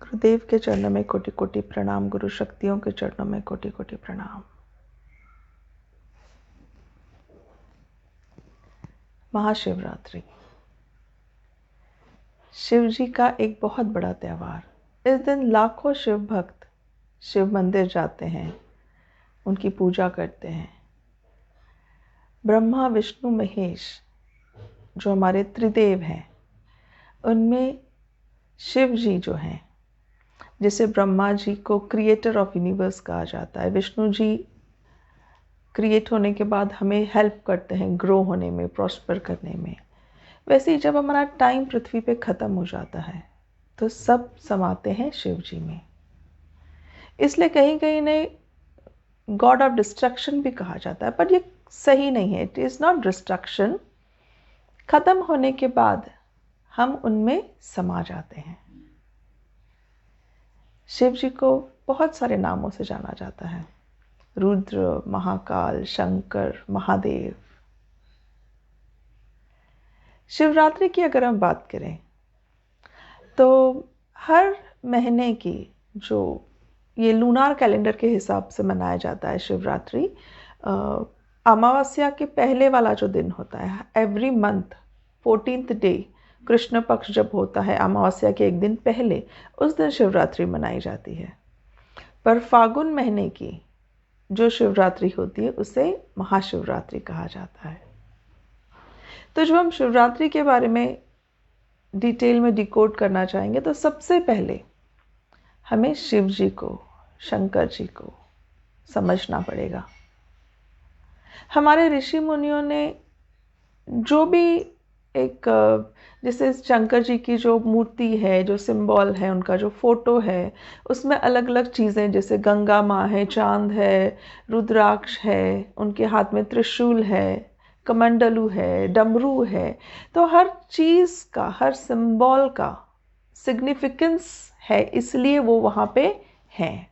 गुरुदेव के चरणों में कोटि कोटि प्रणाम, गुरु शक्तियों के चरणों में कोटि कोटि प्रणाम। महाशिवरात्रि शिव जी का एक बहुत बड़ा त्यौहार। इस दिन लाखों शिव भक्त शिव मंदिर जाते हैं, उनकी पूजा करते हैं। ब्रह्मा विष्णु महेश जो हमारे त्रिदेव हैं, उनमें शिव जी जो हैं, जिसे ब्रह्मा जी को क्रिएटर ऑफ यूनिवर्स कहा जाता है, विष्णु जी क्रिएट होने के बाद हमें हेल्प करते हैं ग्रो होने में, प्रॉस्पर करने में। वैसे ही जब हमारा टाइम पृथ्वी पे ख़त्म हो जाता है तो सब समाते हैं शिव जी में। इसलिए कहीं कहीं ने गॉड ऑफ डिस्ट्रक्शन भी कहा जाता है, पर ये सही नहीं है। It is not destruction. ख़त्म होने के बाद हम उनमें समा जाते हैं। शिव जी को बहुत सारे नामों से जाना जाता है, रुद्र, महाकाल, शंकर, महादेव। शिवरात्रि की अगर हम बात करें तो हर महीने की जो ये लूनार कैलेंडर के हिसाब से मनाया जाता है शिवरात्रि, अमावस्या के पहले वाला जो दिन होता है, every month 14th day, Krishna पक्ष जब होता है अमावस्या के एक दिन पहले, उस दिन शिवरात्रि मनाई जाती है। पर फागुन महीने की जो शिवरात्रि होती है उसे महाशिवरात्रि कहा जाता है। तो जब हम शिवरात्रि के बारे में डिटेल में डिकोड करना चाहेंगे तो सबसे पहले हमें शिव जी को, शंकर जी को समझना पड़ेगा। हमारे ऋषि मुनियों ने जो भी एक, जैसे शंकर जी की जो मूर्ति है, जो सिंबल है, उनका जो फोटो है, उसमें अलग अलग चीज़ें, जैसे गंगा माँ है, चांद है, रुद्राक्ष है, उनके हाथ में त्रिशूल है, कमंडलू है, डमरू है। तो हर चीज़ का, हर सिंबल का सिग्निफिकेंस है, इसलिए वो वहाँ पे हैं।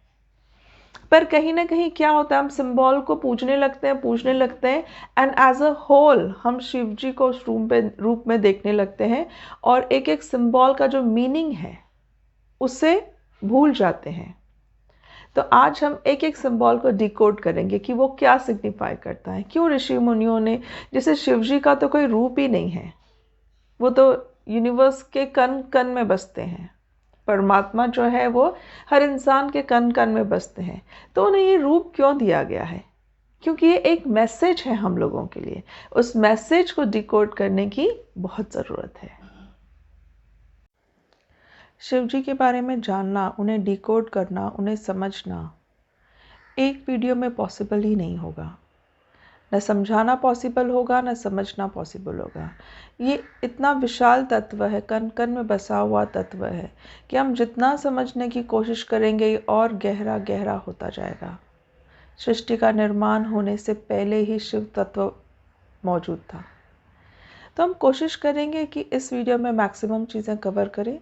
पर कहीं ना कहीं क्या होता है, हम सिंबल को पूजने लगते हैं एंड एज अ होल हम शिव जी को उस रूप में देखने लगते हैं और एक एक सिंबल का जो मीनिंग है उसे भूल जाते हैं। तो आज हम एक एक सिंबल को डिकोड करेंगे कि वो क्या सिग्निफाई करता है। क्यों ऋषि मुनियों ने, जैसे शिव जी का तो कोई रूप ही नहीं है, वो तो यूनिवर्स के कण कण में बसते हैं। परमात्मा जो है वो हर इंसान के कण कण में बसते हैं। तो उन्हें ये रूप क्यों दिया गया है? क्योंकि ये एक मैसेज है हम लोगों के लिए। उस मैसेज को डिकोड करने की बहुत ज़रूरत है। शिव जी के बारे में जानना, उन्हें डिकोड करना, उन्हें समझना एक वीडियो में पॉसिबल ही नहीं होगा। न समझाना पॉसिबल होगा, न समझना पॉसिबल होगा। ये इतना विशाल तत्व है, कण कण में बसा हुआ तत्व है कि हम जितना समझने की कोशिश करेंगे ये और गहरा गहरा होता जाएगा। सृष्टि का निर्माण होने से पहले ही शिव तत्व मौजूद था। तो हम कोशिश करेंगे कि इस वीडियो में मैक्सिमम चीज़ें कवर करें।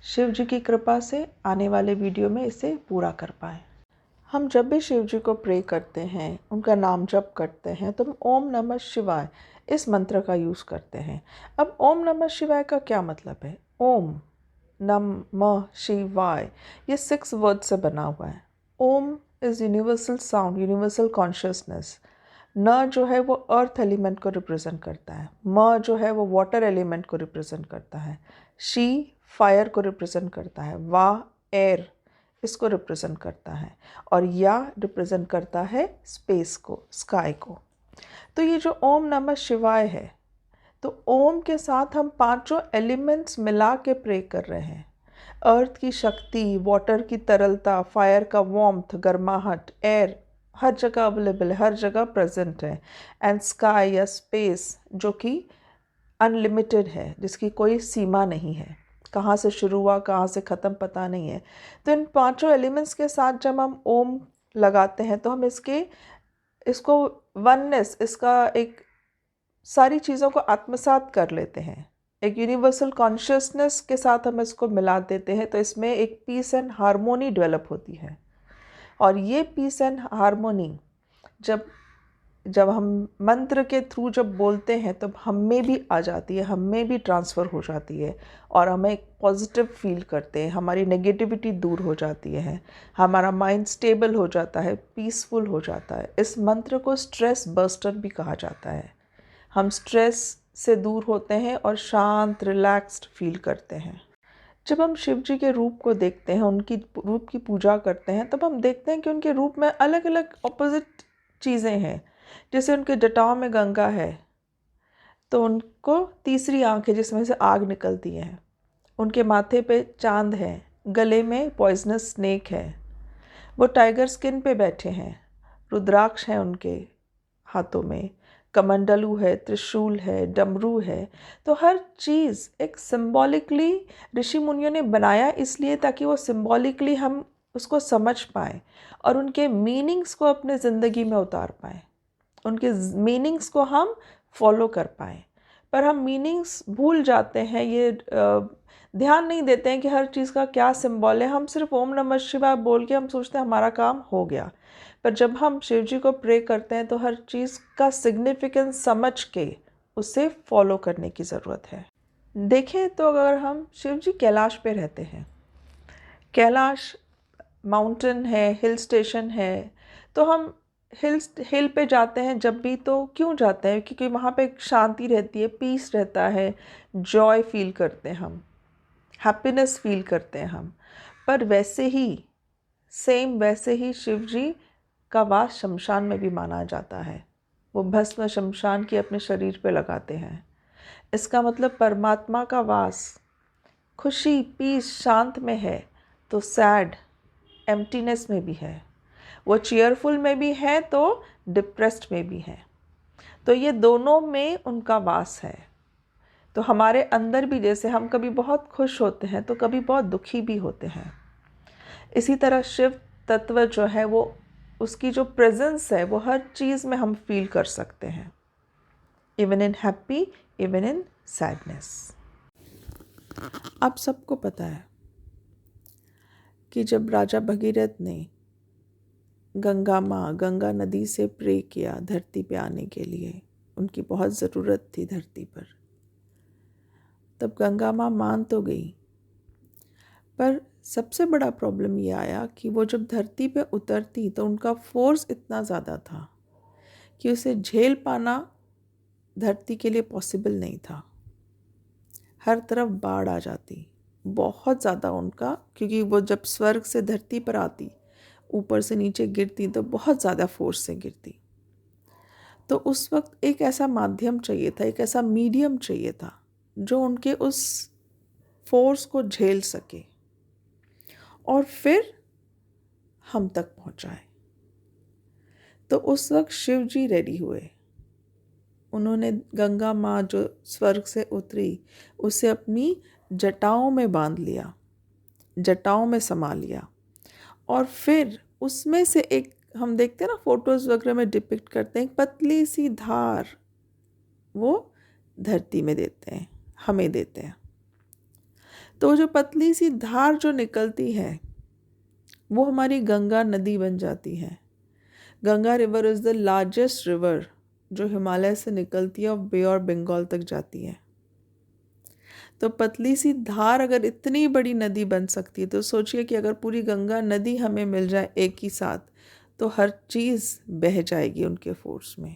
शिव जी की कृपा से आने वाले वीडियो में इसे पूरा कर पाएँ। हम जब भी शिव जी को प्रे करते हैं, उनका नाम जप करते हैं, तो हम ओम नमः शिवाय इस मंत्र का यूज़ करते हैं। अब ओम नमः शिवाय का क्या मतलब है? ओम नमः शिवाय, ये 6 वर्ड से बना हुआ है। Om is universal sound, universal consciousness. न जो है वो अर्थ एलिमेंट को रिप्रेजेंट करता है, म जो है वो वाटर एलिमेंट को रिप्रेजेंट करता है, शी फायर को रिप्रेजेंट करता है, वा एयर इसको रिप्रेजेंट करता है, और या रिप्रेजेंट करता है स्पेस को, स्काई को। तो ये जो ओम नमः शिवाय है, तो ओम के साथ हम पांचों एलिमेंट्स मिला के प्रे कर रहे हैं। अर्थ की शक्ति, वाटर की तरलता, फायर का वार्मथ, गर्माहट, एयर हर जगह अवेलेबल है, हर जगह प्रेजेंट है। एंड स्काई या स्पेस जो कि अनलिमिटेड है, जिसकी कोई सीमा नहीं है, कहाँ से शुरू हुआ कहाँ से ख़त्म पता नहीं है। तो इन पांचों एलिमेंट्स के साथ जब हम ओम लगाते हैं तो हम इसको वननेस, इसका एक सारी चीज़ों को आत्मसात कर लेते हैं, एक यूनिवर्सल कॉन्शियसनेस के साथ हम इसको मिला देते हैं। तो इसमें एक पीस एंड हारमोनी डेवलप होती है, और ये पीस एंड हारमोनी जब जब हम मंत्र के थ्रू जब बोलते हैं तब हम में भी आ जाती है, हम में भी ट्रांसफ़र हो जाती है और हमें एक पॉजिटिव फील करते हैं, हमारी नेगेटिविटी दूर हो जाती है, हमारा माइंड स्टेबल हो जाता है, पीसफुल हो जाता है। इस मंत्र को स्ट्रेस बस्टर भी कहा जाता है। हम स्ट्रेस से दूर होते हैं और शांत रिलैक्स्ड फील करते हैं। जब हम शिव जी के रूप को देखते हैं, उनकी रूप की पूजा करते हैं, तब हम देखते हैं कि उनके रूप में अलग अलग ऑपोजिट चीज़ें हैं। जैसे उनके जटाओं में गंगा है तो उनको तीसरी आँख है जिसमें से आग निकलती है। उनके माथे पे चांद है, गले में पॉइजनस स्नेक है, वो टाइगर स्किन पे बैठे हैं, रुद्राक्ष है उनके हाथों में, कमंडलू है, त्रिशूल है, डमरू है। तो हर चीज़ एक सिंबॉलिकली ऋषि मुनियों ने बनाया इसलिए ताकि वो सिंबॉलिकली हम उसको समझ पाएँ और उनके मीनिंग्स को अपने ज़िंदगी में उतार पाएँ, उनके मीनिंग्स को हम फॉलो कर पाएँ। पर हम मीनिंग्स भूल जाते हैं, ये ध्यान नहीं देते हैं कि हर चीज़ का क्या सिंबल है। हम सिर्फ ओम नमः शिवाय बोल के हम सोचते हैं हमारा काम हो गया। पर जब हम शिव जी को प्रे करते हैं तो हर चीज़ का सिग्निफिकेंस समझ के उसे फॉलो करने की ज़रूरत है। देखें तो अगर हम शिव जी कैलाश पे रहते हैं, कैलाश माउंटेन है, हिल स्टेशन है, तो हम हिल पे जाते हैं जब भी, तो क्यों जाते हैं? क्योंकि वहाँ पे शांति रहती है, पीस रहता है, जॉय फील करते हैं हम, हैप्पीनेस फील करते हैं हम। पर वैसे ही वैसे ही शिव जी का वास शमशान में भी माना जाता है। वो भस्म शमशान की अपने शरीर पे लगाते हैं। इसका मतलब परमात्मा का वास खुशी, पीस, शांत में है तो सैड, एम्प्टीनेस में भी है। वो चीयरफुल में भी है तो डिप्रेस्ड में भी है। तो ये दोनों में उनका वास है। तो हमारे अंदर भी जैसे हम कभी बहुत खुश होते हैं तो कभी बहुत दुखी भी होते हैं, इसी तरह शिव तत्व जो है वो, उसकी जो प्रेजेंस है वो हर चीज़ में हम फील कर सकते हैं, even in happy, even in sadness. आप सबको पता है कि जब राजा भगीरथ ने गंगा नदी से प्रे किया धरती पे आने के लिए, उनकी बहुत ज़रूरत थी धरती पर, तब गंगा माँ मान तो गई, पर सबसे बड़ा प्रॉब्लम ये आया कि वो जब धरती पे उतरती तो उनका फोर्स इतना ज़्यादा था कि उसे झेल पाना धरती के लिए पॉसिबल नहीं था। हर तरफ बाढ़ आ जाती, बहुत ज़्यादा उनका, क्योंकि वो जब स्वर्ग से धरती पर आती, ऊपर से नीचे गिरती तो बहुत ज़्यादा फोर्स से गिरती। तो उस वक्त एक ऐसा माध्यम चाहिए था, एक ऐसा मीडियम चाहिए था जो उनके उस फोर्स को झेल सके और फिर हम तक पहुंचाए। तो उस वक्त शिव जी रेडी हुए। उन्होंने गंगा माँ जो स्वर्ग से उतरी उसे अपनी जटाओं में बांध लिया, जटाओं में समा लिया, और फिर उसमें से एक, हम देखते हैं ना फोटोज़ वगैरह में डिपिक्ट करते हैं, एक पतली सी धार वो धरती में देते हैं, हमें देते हैं। तो जो पतली सी धार जो निकलती है वो हमारी गंगा नदी बन जाती है। Ganga river is the largest river जो हिमालय से निकलती है और बे ऑफ बंगाल तक जाती है। तो पतली सी धार अगर इतनी बड़ी नदी बन सकती है तो सोचिए कि अगर पूरी गंगा नदी हमें मिल जाए एक ही साथ, तो हर चीज़ बह जाएगी उनके फोर्स में।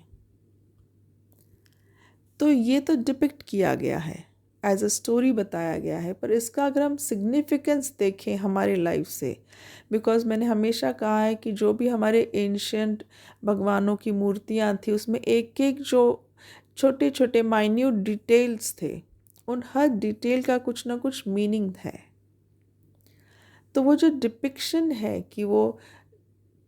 तो ये तो डिपिक्ट किया गया है, एज अ स्टोरी बताया गया है, पर इसका अगर हम सिग्निफिकेंस देखें हमारी लाइफ से, बिकॉज मैंने हमेशा कहा है कि जो भी हमारे एंशियंट भगवानों की मूर्तियाँ थी उसमें एक एक जो छोटे छोटे माइन्यूट डिटेल्स थे, उन हर डिटेल का कुछ ना कुछ मीनिंग है। तो वो जो डिपिक्शन है कि वो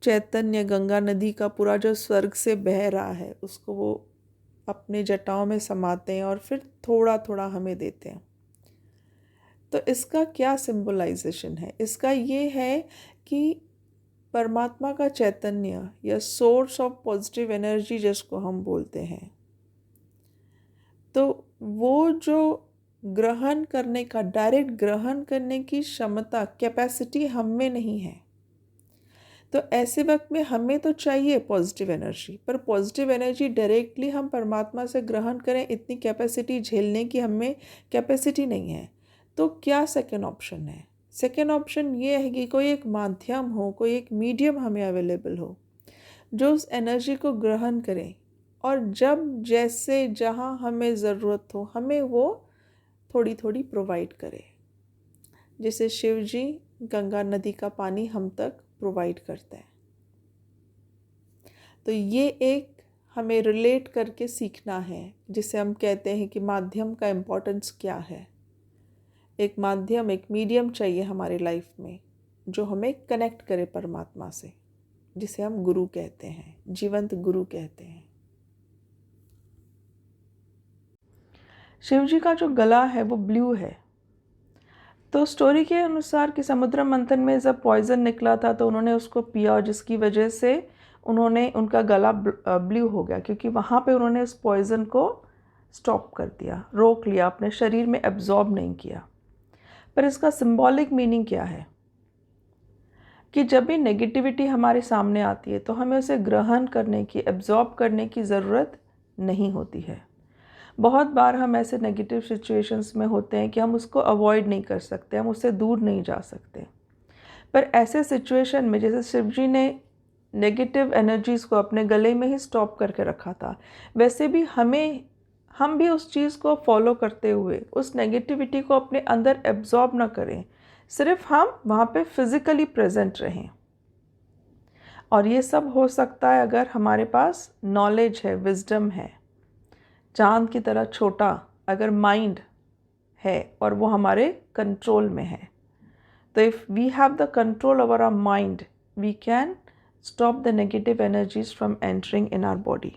चैतन्य गंगा नदी का पूरा जो स्वर्ग से बह रहा है उसको वो अपने जटाओं में समाते हैं और फिर थोड़ा थोड़ा हमें देते हैं। तो इसका क्या सिंबलाइजेशन है? इसका ये है कि परमात्मा का चैतन्य या सोर्स ऑफ पॉजिटिव एनर्जी जिसको हम बोलते हैं, तो वो जो ग्रहण करने का, डायरेक्ट ग्रहण करने की क्षमता, कैपेसिटी हम में नहीं है। तो ऐसे वक्त में हमें तो चाहिए पॉजिटिव एनर्जी, पर पॉजिटिव एनर्जी डायरेक्टली हम परमात्मा से ग्रहण करें इतनी कैपेसिटी झेलने की हमें कैपेसिटी नहीं है। तो क्या सेकंड ऑप्शन है? सेकंड ऑप्शन ये है कि कोई एक माध्यम हो, कोई एक मीडियम हमें अवेलेबल हो जो उस एनर्जी को ग्रहण करें और जब जैसे जहाँ हमें ज़रूरत हो हमें वो थोड़ी थोड़ी प्रोवाइड करे। जैसे शिव जी गंगा नदी का पानी हम तक प्रोवाइड करते हैं। तो ये एक हमें रिलेट करके सीखना है, जिसे हम कहते हैं कि माध्यम का इम्पोर्टेंस क्या है। एक माध्यम, एक मीडियम चाहिए हमारी लाइफ में जो हमें कनेक्ट करे परमात्मा से, जिसे हम गुरु कहते हैं, जीवंत गुरु कहते हैं। शिव जी का जो गला है वो ब्लू है। तो स्टोरी के अनुसार कि समुद्र मंथन में जब पॉइजन निकला था तो उन्होंने उसको पिया, जिसकी वजह से उनका गला ब्लू हो गया, क्योंकि वहाँ पे उन्होंने उस पॉइजन को स्टॉप कर दिया, रोक लिया, अपने शरीर में एब्जॉर्ब नहीं किया। पर इसका सिंबॉलिक मीनिंग क्या है कि जब भी नेगेटिविटी हमारे सामने आती है तो हमें उसे ग्रहण करने की, एब्जॉर्ब करने की ज़रूरत नहीं होती है। बहुत बार हम ऐसे नेगेटिव सिचुएशंस में होते हैं कि हम उसको अवॉइड नहीं कर सकते, हम उससे दूर नहीं जा सकते। पर ऐसे सिचुएशन में जैसे शिव जी ने नेगेटिव एनर्जीज़ को अपने गले में ही स्टॉप करके रखा था, वैसे भी हम भी उस चीज़ को फॉलो करते हुए उस नेगेटिविटी को अपने अंदर एब्जॉर्ब ना करें, सिर्फ हम वहाँ पे फिज़िकली प्रेजेंट रहें। और ये सब हो सकता है अगर हमारे पास नॉलेज है, विजडम है, चांद की तरह छोटा अगर माइंड है और वो हमारे कंट्रोल में है। तो if we have the control over our mind, we can stop the negative energies from entering in our body.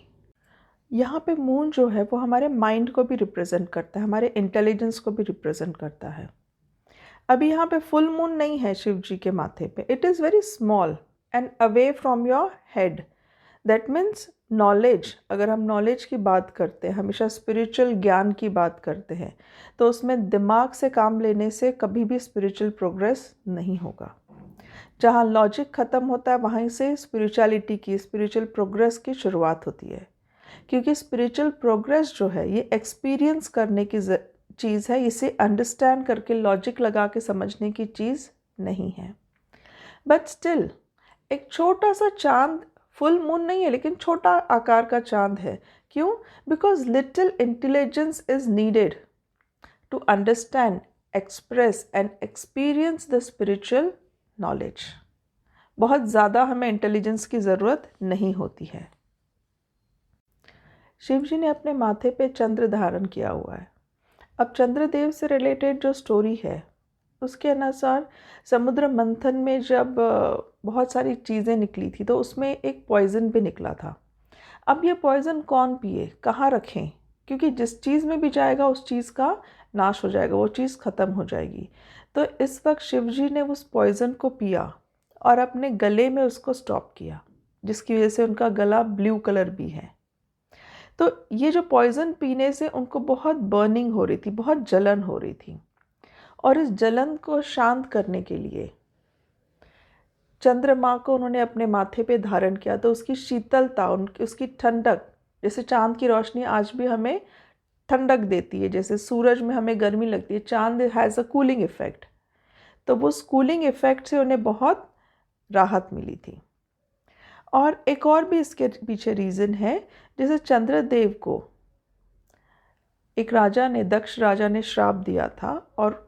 यहाँ पे मून जो है वो हमारे माइंड को भी रिप्रेजेंट करता है, हमारे इंटेलिजेंस को भी रिप्रेजेंट करता है। अभी यहाँ पे फुल मून नहीं है शिव जी के माथे पे, it is very small and away from your head. That means knowledge, अगर हम नॉलेज की बात करते हैं, हमेशा स्पिरिचुअल ज्ञान की बात करते हैं, तो उसमें दिमाग से काम लेने से कभी भी स्पिरिचुअल प्रोग्रेस नहीं होगा। जहाँ लॉजिक ख़त्म होता है वहीं से स्पिरिचुअलिटी की, स्पिरिचुअल प्रोग्रेस की शुरुआत होती है। क्योंकि स्पिरिचुअल प्रोग्रेस जो है ये एक्सपीरियंस करने की चीज़ है, इसे अंडरस्टैंड करके लॉजिक लगा के समझने की चीज़ नहीं है। बट स्टिल एक छोटा सा चांद, फुल मून नहीं है लेकिन छोटा आकार का चांद है। क्यों? Because little intelligence is needed to understand, express and experience the spiritual knowledge. बहुत ज़्यादा हमें इंटेलिजेंस की ज़रूरत नहीं होती है। शिव जी ने अपने माथे पे चंद्र धारण किया हुआ है। अब चंद्रदेव से रिलेटेड जो स्टोरी है उसके अनुसार समुद्र मंथन में जब बहुत सारी चीज़ें निकली थी तो उसमें एक पॉइज़न भी निकला था। अब ये पॉइज़न कौन पिए, कहाँ रखें, क्योंकि जिस चीज़ में भी जाएगा उस चीज़ का नाश हो जाएगा, वो चीज़ ख़त्म हो जाएगी। तो इस वक्त शिव जी ने उस पॉइज़न को पिया और अपने गले में उसको स्टॉप किया, जिसकी वजह से उनका गला ब्लू कलर भी है। तो ये जो पॉइज़न पीने से उनको बहुत बर्निंग हो रही थी, बहुत जलन हो रही थी, और इस जलन को शांत करने के लिए चंद्रमा को उन्होंने अपने माथे पे धारण किया। तो उसकी शीतलता, उसकी ठंडक, जैसे चांद की रोशनी आज भी हमें ठंडक देती है, जैसे सूरज में हमें गर्मी लगती है, चांद हैज़ अ कूलिंग इफ़ेक्ट। तो वो कूलिंग इफ़ेक्ट से उन्हें बहुत राहत मिली थी। और एक और भी इसके पीछे रीज़न है, जैसे चंद्रदेव को एक राजा ने, दक्ष राजा ने श्राप दिया था और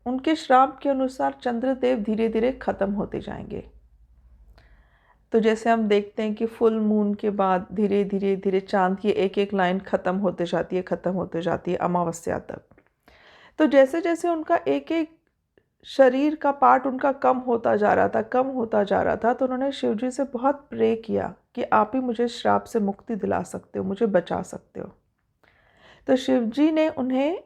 उनके श्राप के अनुसार चंद्रदेव धीरे धीरे ख़त्म होते जाएंगे। तो जैसे हम देखते हैं कि फुल मून के बाद धीरे धीरे धीरे चांद की एक एक लाइन ख़त्म होते जाती है, ख़त्म होते जाती है अमावस्या तक। तो जैसे जैसे उनका एक एक शरीर का पार्ट उनका कम होता जा रहा था, कम होता जा रहा था, तो उन्होंने शिव जी से बहुत प्रे किया कि आप ही मुझे श्राप से मुक्ति दिला सकते हो, मुझे बचा सकते हो। तो शिव जी ने उन्हें,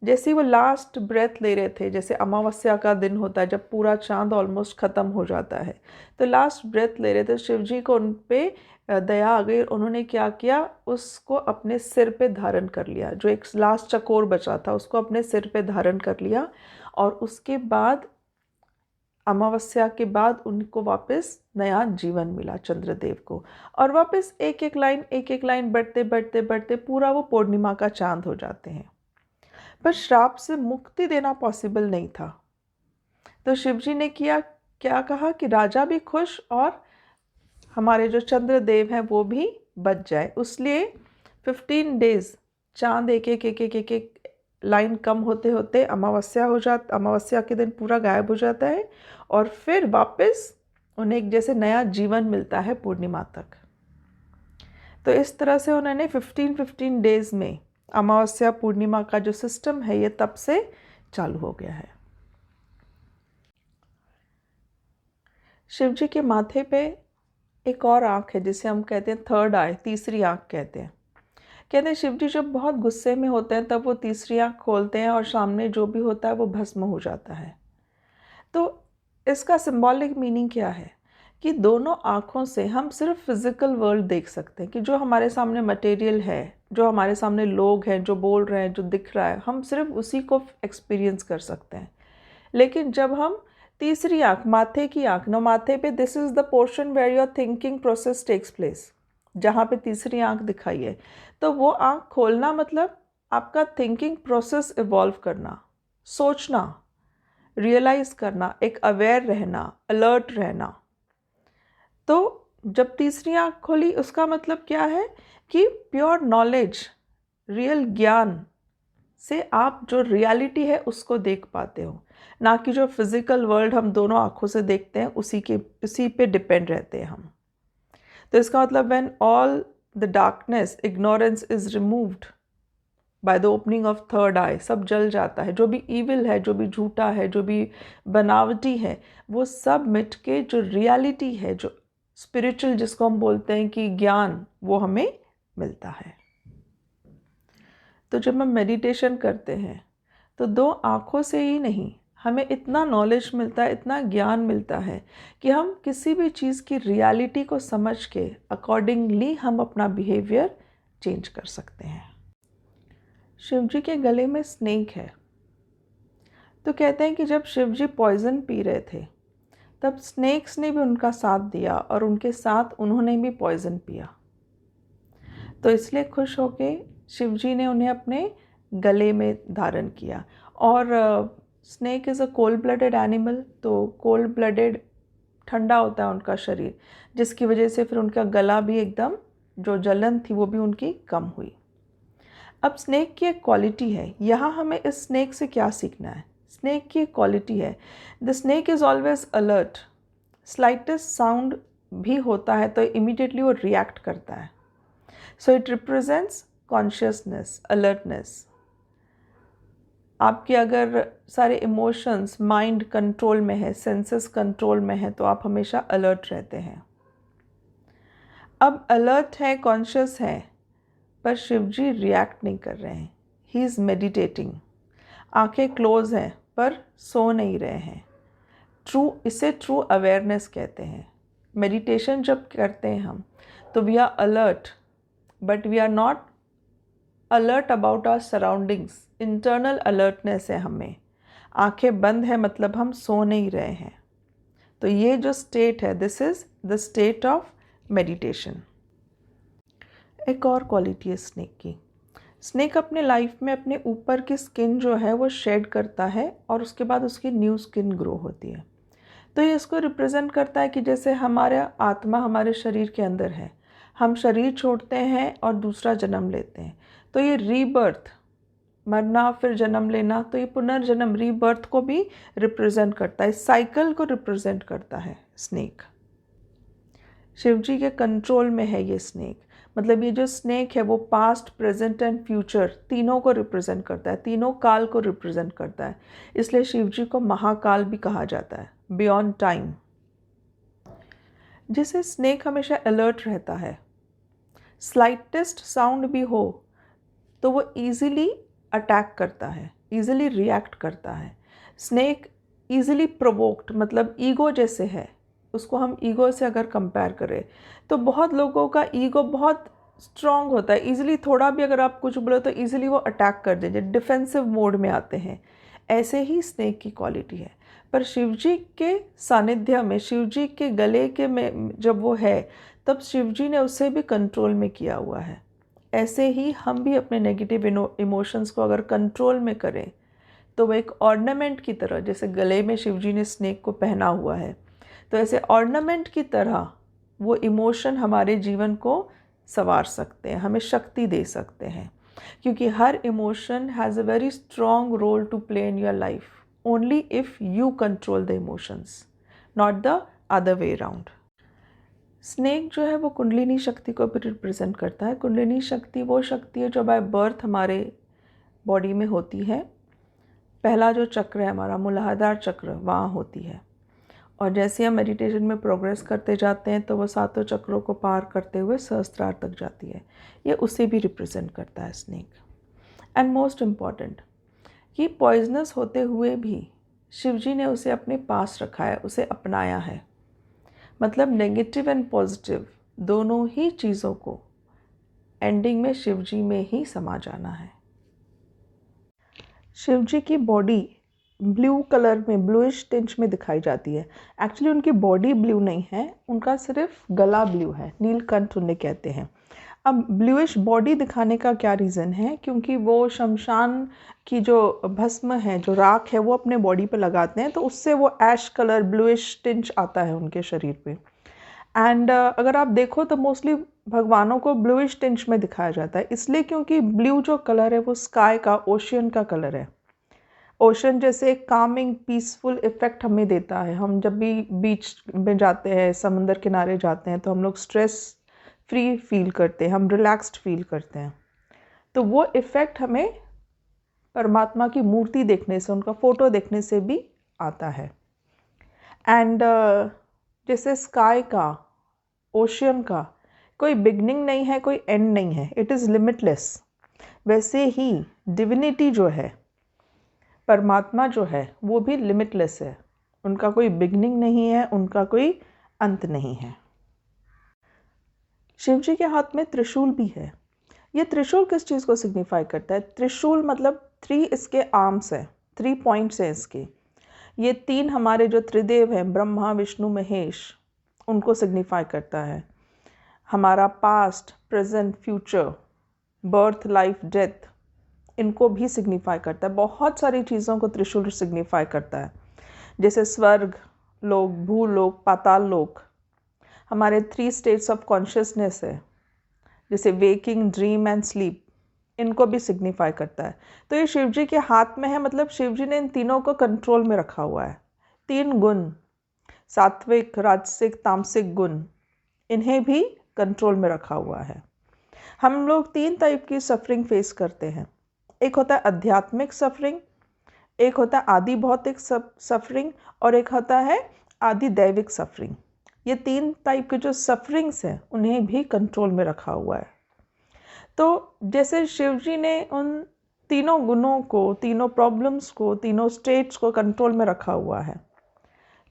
जैसे वो लास्ट ब्रेथ ले रहे थे, जैसे अमावस्या का दिन होता है जब पूरा चांद ऑलमोस्ट ख़त्म हो जाता है, तो लास्ट ब्रेथ ले रहे थे, शिव जी को उन पे दया आ गई। उन्होंने क्या किया, उसको अपने सिर पे धारण कर लिया, जो एक लास्ट चकोर बचा था उसको अपने सिर पे धारण कर लिया। और उसके बाद अमावस्या के बाद उनको वापस नया जीवन मिला चंद्रदेव को, और वापस एक एक लाइन बढ़ते बढ़ते बढ़ते पूरा वो पूर्णिमा का चांद हो जाते हैं। पर श्राप से मुक्ति देना पॉसिबल नहीं था, तो शिवजी ने क्या कहा कि राजा भी खुश और हमारे जो चंद्रदेव हैं वो भी बच जाए। इसलिए 15 डेज चांद एक लाइन कम होते होते अमावस्या के दिन पूरा गायब हो जाता है, और फिर वापस उन्हें एक जैसे नया जीवन मिलता है पूर्णिमा तक। तो इस तरह से उन्होंने 15 डेज में अमावस्या पूर्णिमा का जो सिस्टम है ये तब से चालू हो गया है। शिवजी के माथे पे एक और आँख है जिसे हम कहते हैं थर्ड आई, तीसरी आँख कहते हैं शिवजी जब बहुत गुस्से में होते हैं तब वो तीसरी आँख खोलते हैं और सामने जो भी होता है वो भस्म हो जाता है। तो इसका सिंबॉलिक मीनिंग क्या है कि दोनों आँखों से हम सिर्फ फिज़िकल वर्ल्ड देख सकते हैं, कि जो हमारे सामने मटेरियल है, जो हमारे सामने लोग हैं, जो बोल रहे हैं, जो दिख रहा है, हम सिर्फ उसी को एक्सपीरियंस कर सकते हैं। लेकिन जब हम तीसरी आँख, माथे की आँख, नो माथे पे this is the portion where your thinking process takes place, जहाँ पे तीसरी आँख दिखाई है, तो वो आँख खोलना मतलब आपका थिंकिंग प्रोसेस इवॉल्व करना, सोचना, रियलाइज़ करना, एक अवेयर रहना, अलर्ट रहना। तो जब तीसरी आँख खोली उसका मतलब क्या है कि प्योर नॉलेज, रियल ज्ञान से आप जो रियलिटी है उसको देख पाते हो, ना कि जो फिज़िकल वर्ल्ड हम दोनों आँखों से देखते हैं उसी पे डिपेंड रहते हैं हम। तो इसका मतलब when all the darkness, ignorance is removed by the opening of third eye, सब जल जाता है, जो भी ईविल है, जो भी झूठा है, जो भी बनावटी है, वो सब मिट के जो रियलिटी है, जो स्पिरिचुअल जिसको हम बोलते हैं कि ज्ञान, वो हमें मिलता है। तो जब हम मेडिटेशन करते हैं तो दो आँखों से ही नहीं, हमें इतना नॉलेज मिलता है, इतना ज्ञान मिलता है कि हम किसी भी चीज़ की रियलिटी को समझ के अकॉर्डिंगली हम अपना बिहेवियर चेंज कर सकते हैं। शिवजी के गले में स्नेक है, तो कहते हैं कि जब शिवजी पॉइज़न पी रहे थे तब स्नेक्स ने भी उनका साथ दिया और उनके साथ उन्होंने भी पॉइज़न पिया। तो इसलिए खुश होके शिवजी ने उन्हें अपने गले में धारण किया। और snake is a cold blooded animal, तो कोल्ड ब्लडेड ठंडा होता है उनका शरीर, जिसकी वजह से फिर उनका गला भी एकदम, जो जलन थी वो भी उनकी कम हुई। अब स्नेक की एक क्वालिटी है, यहाँ हमें इस स्नेक से क्या सीखना है। स्नेक की एक क्वालिटी है, the snake is always alert, slightest sound भी होता है तो इमीडिएटली वो रिएक्ट करता है। So it represents consciousness, alertness. आपके अगर सारे इमोशंस माइंड कंट्रोल में है, सेंसेस कंट्रोल में है, तो आप हमेशा अलर्ट रहते हैं। अब अलर्ट है, कॉन्शियस है, पर शिवजी रिएक्ट नहीं कर रहे हैं, ही इज़ मेडिटेटिंग। आंखें क्लोज हैं पर सो नहीं रहे हैं। इसे ट्रू अवेयरनेस कहते हैं। मेडिटेशन जब करते हैं हम, तो we are alert, but we are not alert about our surroundings. Internal alertness है हमें। आंखें बंद है मतलब हम सो नहीं रहे हैं। तो ये जो स्टेट है, this is the state of meditation. एक और क्वालिटी है स्नेक की। स्नेक अपने लाइफ में अपने ऊपर की स्किन जो है वो शेड करता है और उसके बाद उसकी न्यू स्किन ग्रो होती है। तो ये इसको रिप्रेजेंट करता है कि जैसे हमारा आत्मा हमारे शरीर के अंदर है, हम शरीर छोड़ते हैं और दूसरा जन्म लेते हैं, तो ये रीबर्थ, मरना फिर जन्म लेना, तो ये पुनर्जन्म, रीबर्थ को भी रिप्रेजेंट करता है, साइकिल को रिप्रेजेंट करता है स्नेक। शिवजी के कंट्रोल में है ये स्नेक। मतलब ये जो स्नेक है वो पास्ट, प्रेजेंट एंड फ्यूचर तीनों को रिप्रेजेंट करता है, तीनों काल को रिप्रेजेंट करता है। इसलिए शिवजी को महाकाल भी कहा जाता है, बियॉन्ड टाइम। जिसे स्नेक हमेशा अलर्ट रहता है, स्लाइटेस्ट साउंड भी हो तो वो ईजिली अटैक करता है, ईजिली रिएक्ट करता है। स्नेक ईजिली प्रोवोक्ड, मतलब ईगो जैसे है, उसको हम ईगो से अगर कंपेयर करें तो बहुत लोगों का ईगो बहुत स्ट्रॉन्ग होता है, ईजिली थोड़ा भी अगर आप कुछ बोलो तो ईजिली वो अटैक कर देंगे, डिफेंसिव मोड में आते हैं। ऐसे ही स्नेक की क्वालिटी है। पर शिव जी के सानिध्य में, शिव जी के गले के में जब वो है, तब शिव जी ने उसे भी कंट्रोल में किया हुआ है। ऐसे ही हम भी अपने नेगेटिव इमोशंस को अगर कंट्रोल में करें तो वो एक ऑर्नामेंट की तरह, जैसे गले में शिव जी ने स्नेक को पहना हुआ है, तो ऐसे ऑर्नामेंट की तरह वो इमोशन हमारे जीवन को संवार सकते हैं, हमें शक्ति दे सकते हैं। क्योंकि हर emotion has a very strong role to play in your life only if you control the emotions, not the other way around. Snake जो है वो कुंडलिनी शक्ति को भी रिप्रेजेंट करता है। कुंडलिनी शक्ति वो शक्ति है जो बाय बर्थ हमारे बॉडी में होती है। पहला जो चक्र है हमारा मूलाधार चक्र, वहाँ होती है, और जैसे हम मेडिटेशन में प्रोग्रेस करते जाते हैं तो वो सातों चक्रों को पार करते हुए सहस्त्रार तक जाती है। ये उसे भी रिप्रेजेंट करता है स्नेक। एंड मोस्ट इम्पॉर्टेंट, ये पॉइजनस होते हुए भी शिव जी ने उसे अपने पास रखा है, उसे अपनाया है। मतलब नेगेटिव एंड पॉजिटिव दोनों ही चीज़ों को एंडिंग में शिव जी में ही समा जाना है। शिव जी की बॉडी ब्लू कलर में, ब्लूइश टिंच में दिखाई जाती है। एक्चुअली उनकी बॉडी ब्लू नहीं है, उनका सिर्फ गला ब्लू है, नीलकंठ उन्हें कहते हैं। अब ब्लूइश बॉडी दिखाने का क्या रीज़न है? क्योंकि वो शमशान की जो भस्म है, जो राख है, वो अपने बॉडी पे लगाते हैं, तो उससे वो ऐश कलर, ब्लूइश टिंच आता है उनके शरीर पे। एंड अगर आप देखो तो मोस्टली भगवानों को ब्लूइश टिंच में दिखाया जाता है, इसलिए क्योंकि ब्लू जो कलर है वो स्काई का, ओशियन का कलर है। ओशन जैसे एक कामिंग, पीसफुल इफ़ेक्ट हमें देता है। हम जब भी बीच में जाते हैं, समंदर किनारे जाते हैं, तो हम लोग स्ट्रेस फ्री फील करते हैं, हम रिलैक्स्ड फील करते हैं। तो वो इफ़ेक्ट हमें परमात्मा की मूर्ति देखने से, उनका फ़ोटो देखने से भी आता है। एंड जैसे स्काई का, ओशियन का कोई बिगनिंग नहीं है, कोई एंड नहीं है, इट इज़ लिमिटलेस। वैसे ही डिविनिटी जो है, परमात्मा जो है, वो भी लिमिटलेस है। उनका कोई बिगनिंग नहीं है, उनका कोई अंत नहीं है। शिव जी के हाथ में त्रिशूल भी है। ये त्रिशूल किस चीज़ को सिग्निफाई करता है? त्रिशूल मतलब 3 इसके आर्म्स हैं, 3 पॉइंट्स हैं इसके। ये 3 हमारे जो त्रिदेव हैं, ब्रह्मा, विष्णु, महेश, उनको सिग्निफाई करता है। हमारा past, present, future, birth, life, death, इनको भी सिग्निफाई करता है। बहुत सारी चीज़ों को त्रिशूल सिग्निफाई करता है, जैसे स्वर्ग लोक, भूलोक, पाताल लोक। हमारे 3 स्टेट्स ऑफ कॉन्शियसनेस है, जैसे वेकिंग, ड्रीम एंड स्लीप, इनको भी सिग्निफाई करता है। तो ये शिव जी के हाथ में है, मतलब शिव जी ने इन तीनों को कंट्रोल में रखा हुआ है। 3 गुण, सात्विक, राजसिक, तामसिक गुण, इन्हें भी कंट्रोल में रखा हुआ है। हम लोग 3 टाइप की सफरिंग फेस करते हैं। एक होता है आध्यात्मिक सफरिंग, एक होता है आदि भौतिक सफरिंग, और एक होता है आदि दैविक सफरिंग। ये 3 टाइप के जो सफरिंग्स हैं, उन्हें भी कंट्रोल में रखा हुआ है। तो जैसे शिव जी ने उन तीनों गुणों को, तीनों प्रॉब्लम्स को, तीनों स्टेट्स को कंट्रोल में रखा हुआ है,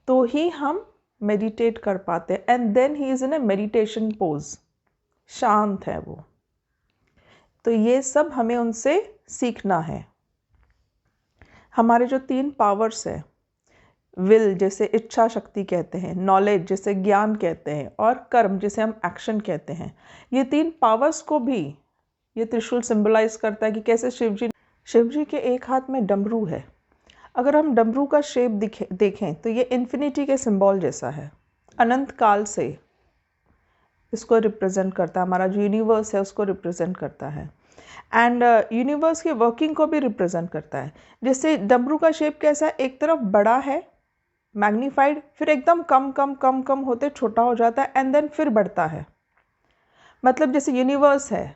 तो ही हम मेडिटेट कर पाते हैं। And then he is in a meditation pose, शांत है वो। तो ये सब हमें उनसे सीखना है। हमारे जो 3 पावर्स हैं, विल जिसे इच्छा शक्ति कहते हैं, नॉलेज जिसे ज्ञान कहते हैं, और कर्म जिसे हम एक्शन कहते हैं, ये 3 पावर्स को भी ये त्रिशूल सिंबलाइज करता है कि कैसे शिव जी के एक हाथ में डमरू है। अगर हम डमरू का शेप देखें तो ये इन्फिनिटी के सिंबल जैसा है, अनंत काल से इसको रिप्रेजेंट करता है। हमारा जो यूनिवर्स है उसको रिप्रेजेंट करता है, एंड यूनिवर्स के वर्किंग को भी रिप्रेजेंट करता है। जैसे डमरू का शेप कैसा है, एक तरफ बड़ा है, मैग्नीफाइड, फिर एकदम कम कम कम कम होते छोटा हो जाता है, एंड देन फिर बढ़ता है। मतलब जैसे यूनिवर्स है,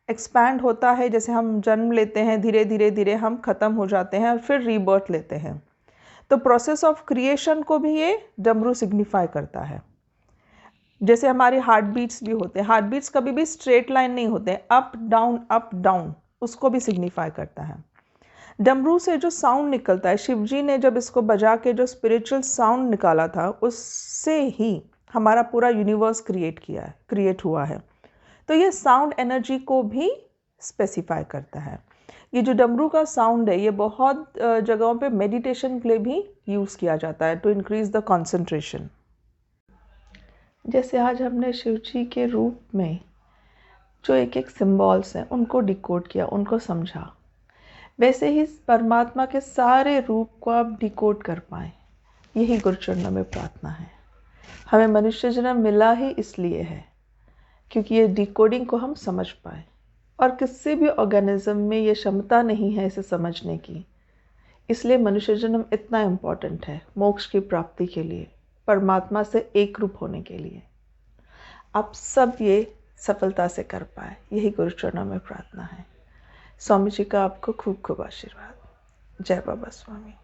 एक्सपैंड होता है, जैसे हम जन्म लेते हैं, धीरे धीरे धीरे हम ख़त्म हो जाते हैं और फिर रीबर्थ लेते हैं। तो प्रोसेस ऑफ क्रिएशन को भी ये डमरू सिग्निफाई करता है। जैसे हमारे हार्ट बीट्स भी होते हैं, हार्ट बीट्स कभी भी स्ट्रेट लाइन नहीं होते, अप डाउन, उसको भी सिग्निफाई करता है। डमरू से जो साउंड निकलता है, शिव जी ने जब इसको बजा के जो स्पिरिचुअल साउंड निकाला था, उससे ही हमारा पूरा यूनिवर्स क्रिएट हुआ है। तो ये साउंड एनर्जी को भी स्पेसिफाई करता है। ये जो डमरू का साउंड है ये बहुत जगहों पे मेडिटेशन के लिए भी यूज़ किया जाता है टू इंक्रीज द कंसंट्रेशन। जैसे आज हमने शिव जी के रूप में जो एक एक सिंबल्स हैं उनको डिकोड किया, उनको समझा, वैसे ही परमात्मा के सारे रूप को आप डिकोड कर पाएँ, यही गुरुचरणों में प्रार्थना है। हमें मनुष्य जन्म मिला ही इसलिए है क्योंकि ये डिकोडिंग को हम समझ पाए, और किसी भी ऑर्गेनिज्म में ये क्षमता नहीं है इसे समझने की। इसलिए मनुष्य जन्म इतना इम्पोर्टेंट है मोक्ष की प्राप्ति के लिए, परमात्मा से एक रूप होने के लिए। आप सब ये सफलता से कर पाए, यही गुरुचरणों में प्रार्थना है। स्वामी जी का आपको खूब खूब आशीर्वाद। जय बाबा स्वामी।